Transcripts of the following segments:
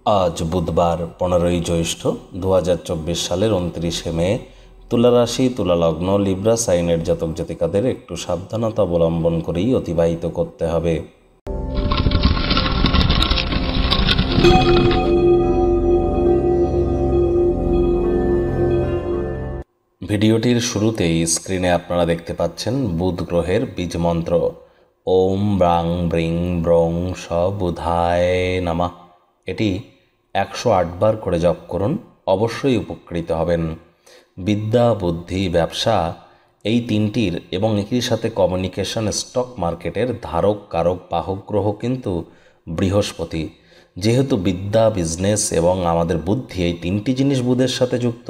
আজ বুধবার 15ই জ্যৈষ্ঠ 2024 সালের 29শে মে। তুলা রাশি, তুলা লগ্ন, লিব্রা সাইনের জাতক জাতিকাদের একটু সাবধানতা অবলম্বন করেই অতিবাহিত করতে হবে। ভিডিওটির শুরুতেই স্ক্রিনে আপনারা দেখতে পাচ্ছেন বুধ গ্রহের বীজ মন্ত্র ওম ব্রাং ব্রিং ব্রং স বুধায় নামা। এটি 108 বার করে জপ করুন, অবশ্যই উপকৃত হবেন। বিদ্যা, বুদ্ধি, ব্যবসা এই তিনটির এবং একই সাথে কমিউনিকেশন, স্টক মার্কেটের ধারক কারক বাহক গ্রহ কিন্তু বৃহস্পতি। যেহেতু বিদ্যা, বিজনেস এবং আমাদের বুদ্ধি এই তিনটি জিনিস বুধের সাথে যুক্ত,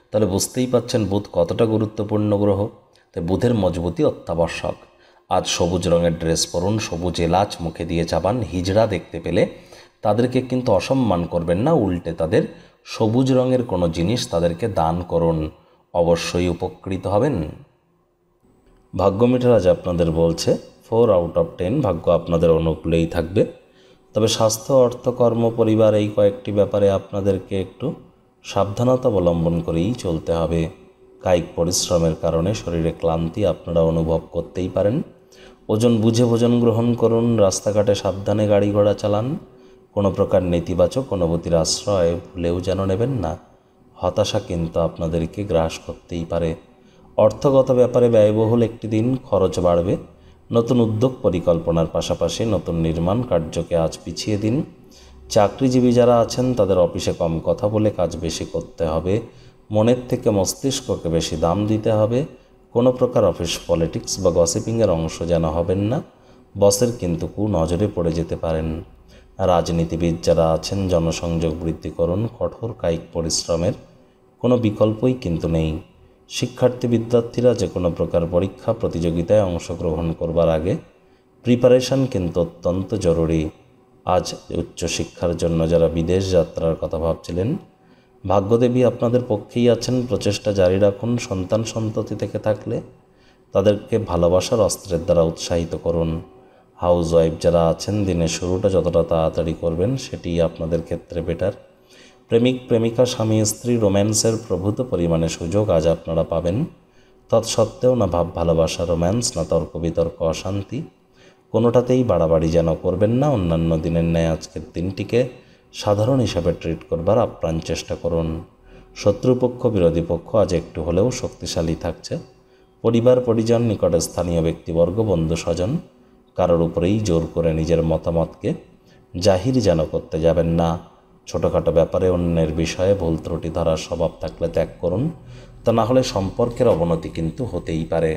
তাহলে বুঝতেই পাচ্ছেন বুধ কতটা গুরুত্বপূর্ণ গ্রহ। তাই বুধের মজবুতি অত্যাবশ্যক। আজ সবুজ রঙের ড্রেস পরুন, সবুজ এলাচ মুখে দিয়ে চাবান। হিজড়া দেখতে পেলে তাদেরকে কিন্তু অসম্মান করবেন না, উল্টে তাদের সবুজ রঙের কোনো জিনিস তাদেরকে দান করুন, অবশ্যই উপকৃত হবেন। ভাগ্য মিটার আজ আপনাদের বলছে 4 আউট অফ 10, ভাগ্য আপনাদের অনুকূলেই থাকবে। তবে স্বাস্থ্য, অর্থ, কর্ম, পরিবার এই কয়েকটি ব্যাপারে আপনাদেরকে একটু সাবধানতা অবলম্বন করেই চলতে হবে। কায়িক পরিশ্রমের কারণে শরীরে ক্লান্তি আপনারা অনুভব করতেই পারেন। ওজন বুঝে ভোজন গ্রহণ করুন, রাস্তাঘাটে সাবধানে গাড়ি ঘোড়া চালান। কোনো প্রকার নেতিবাচক অনুভূতির আশ্রয় ভুলেও যেন নেবেন না। হতাশা কিন্তু আপনাদেরকে গ্রাস করতেই পারে। অর্থগত ব্যাপারে ব্যয়বহুল একটি দিন, খরচ বাড়বে। নতুন উদ্যোগ পরিকল্পনার পাশাপাশি নতুন নির্মাণ কার্যকে আজ পিছিয়ে দিন। চাকরিজীবী যারা আছেন তাদের অফিসে কম কথা বলে কাজ বেশি করতে হবে। মনের থেকে মস্তিষ্ককে বেশি দাম দিতে হবে। কোনো প্রকার অফিস পলিটিক্স বা গসিপিংয়ের অংশ যেন হবেন না। বসের কিন্তু নজরে পড়ে যেতে পারেন। রাজনীতিবিদ যারা আছেন জনসংযোগ বৃদ্ধি করুন। কঠোর কায়িক পরিশ্রমের কোনো বিকল্পই কিন্তু নেই। শিক্ষার্থী বিদ্যার্থীরা যে কোনো প্রকার পরীক্ষা প্রতিযোগিতায় অংশগ্রহণ করবার আগে প্রিপারেশন কিন্তু অত্যন্ত জরুরি। আজ উচ্চশিক্ষার জন্য যারা বিদেশ যাত্রার কথা ভাবছিলেন, ভাগ্যদেবী আপনাদের পক্ষেই আছেন। প্রচেষ্টা জারি রাখুন। সন্তান সন্ততি থেকে থাকলে তাদেরকে ভালোবাসার অস্ত্রের দ্বারা উৎসাহিত করুন। হাউস ওয়াইফ যারা আছেন দিনের শুরুটা যতটা তাড়াতাড়ি করবেন সেটিই আপনাদের ক্ষেত্রে বেটার। প্রেমিক প্রেমিকা, স্বামী স্ত্রী রোম্যান্সের প্রভূত পরিমাণে সুযোগ আজ আপনারা পাবেন। তৎসত্ত্বেও না ভাব ভালোবাসা, রোম্যান্স, না তর্ক বিতর্ক, অশান্তি, কোনোটাতেই বাড়াবাড়ি যেন করবেন না। অন্যান্য দিনের ন্যায় আজকের দিনটিকে সাধারণ হিসাবে ট্রিট করবার আপ্রাণ চেষ্টা করুন। শত্রুপক্ষ, বিরোধী পক্ষ আজ একটু হলেও শক্তিশালী থাকছে। পরিবার পরিজন, নিকটে স্থানীয় ব্যক্তিবর্গ, বন্ধু স্বজন কারোর উপরেই জোর করে নিজের মতামতকে জাহির যেন করতে যাবেন না। ছোটোখাটো ব্যাপারে অন্যের বিষয়ে ভুল ত্রুটি ধরার স্বভাব থাকলে ত্যাগ করুন, তা না হলে সম্পর্কের অবনতি কিন্তু হতেই পারে।